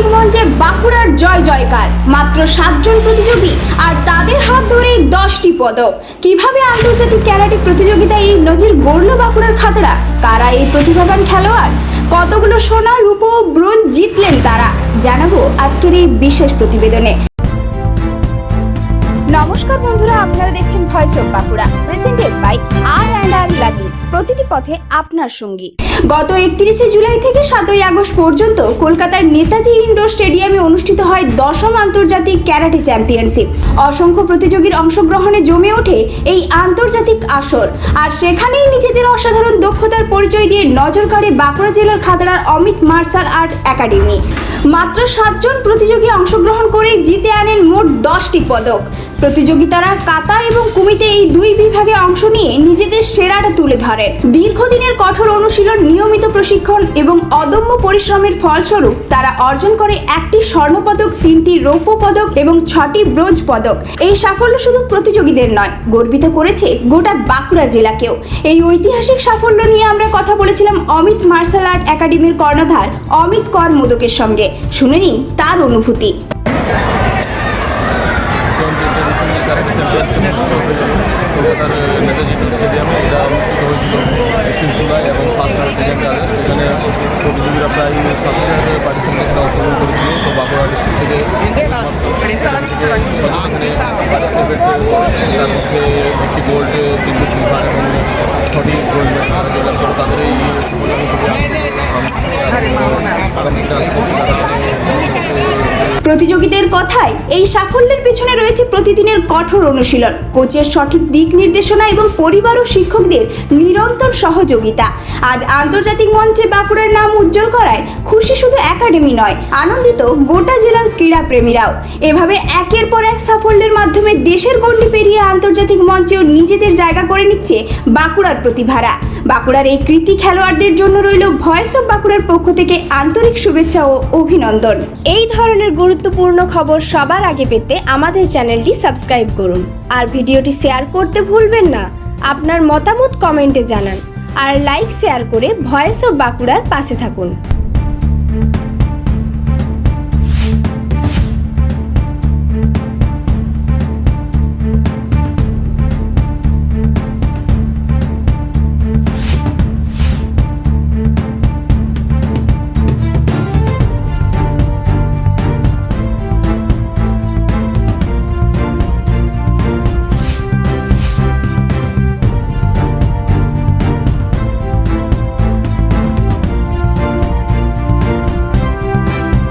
আন্তর্জাতিক মঞ্চে বাঁকুড়ার জয় জয়কার। মাত্র 7 জন প্রতিযোগী আর তাদের হাত ধরে 10টি পদক। কিভাবে আন্তর্জাতিক ক্যারাটে প্রতিযোগিতায় এই নজির গড়ল বাঁকুড়ার খাতড়া? কারা এই প্রতিভাবান খেলোয়াড়? কতগুলো সোনা, রূপো, ব্রোঞ্জ জিতলেন তারা? জানাবো আজকের এই বিশেষ প্রতিবেদনে। নমস্কার বন্ধুরা, আপনারা দেখছেন voice of Bankura, presented by R luggage, প্রতিটি পথে আপনার সঙ্গী। গত 31শে জুলাই থেকে 7ই আগস্ট পর্যন্ত কলকাতার নেতাজি ইন্ডোর স্টেডিয়ামে অনুষ্ঠিত হয় 10ম আন্তর্জাতিক ক্যারাটে চ্যাম্পিয়নশিপ। অসংখ্য প্রতিযোগীর অংশগ্রহণে জমে ওঠে এই আন্তর্জাতিক আসর, আর সেখানেই নিজেদের অসাধারণ দক্ষতার পরিচয় দিয়ে নজর কাড়ে বাঁকুড়া জেলার খাতড়ার অমিত মার্শাল আর্ট একাডেমি। মাত্র 7 জন প্রতিযোগী অংশগ্রহণ করে জিতে আনেন মোট 10টি পদক। প্রতিযোগিতারা কাতা এবং কুমিতে এই দুই বিভাগে অংশ নিয়ে নিজেদের সেরাটা তুলে ধরেন। দীর্ঘদিনের কঠোর অনুশীলন, নিয়মিত প্রশিক্ষণ এবং অদম্য পরিশ্রমের ফলস্বরূপ তারা অর্জন করে 1টি স্বর্ণপদক, 3টি রৌপ্য পদক এবং 6টি ব্রোঞ্জ পদক। এই সাফল্য শুধু প্রতিযোগীদের নয়, গর্বিত করেছে গোটা বাঁকুড়া জেলাকেও। এই ঐতিহাসিক সাফল্য নিয়ে আমরা কথা বলেছিলাম অমিত মার্শাল আর্ট একাডেমির কর্ণধার অমিত কর মোদকের সঙ্গে। শুনে নিন তার অনুভূতি। কলকাতার নেতাজি ইন্ডোর স্টেডিয়ামে এটা অনুষ্ঠিত হয়েছিল 31 জুলাই এবং 1 আর 2 আগস্ট। এখানে প্রতিযোগীরা প্রায় 7,000 পার্টিসিপেন্ট অংশগ্রহণ করেছিল। তো বাঁকুড়া ডিস্ট্রিক্ট থেকে পার্টিসিপেট করেছেন, তার মধ্যে 1টি গোল্ড, 3টি সিলভার এবং 6টি গোল্ড মেডেল জয়লাভ করে তাদের এই আগামীতে আশা করছি। প্রতিযোগীদের কথায় এই সাফল্যের পেছনে রয়েছে প্রতিদিনের কঠোর অনুশীলন, কোচের সঠিক দিক নির্দেশনা এবং পরিবার ও শিক্ষকদের নিরন্তর সহযোগিতা। আজ আন্তর্জাতিক মঞ্চে বাঁকুড়ার নাম উজ্জ্বল করায় খুশি শুধু একাডেমি নয়, আনন্দিত গোটা জেলার ক্রীড়াপ্রেমীরাও। এভাবে একের পর এক সাফল্যের মাধ্যমে দেশের গণ্ডি পেরিয়ে আন্তর্জাতিক মঞ্চেও নিজেদের জায়গা করে নিচ্ছে বাঁকুড়ার প্রতিভারা। বাঁকুড়ার এই কৃতি খেলোয়াড়দের জন্য রইল ভয়েস অফ বাঁকুড়ার পক্ষ থেকে আন্তরিক শুভেচ্ছা ও অভিনন্দন। এই ধরনের গুরুত্বপূর্ণ খবর সবার আগে পেতে আমাদের চ্যানেলটি সাবস্ক্রাইব করুন, আর ভিডিওটি শেয়ার করতে ভুলবেন না। আপনার মতামত কমেন্টে জানান, আর লাইক শেয়ার করে ভয়েস অফ বাঁকুড়ার পাশে থাকুন।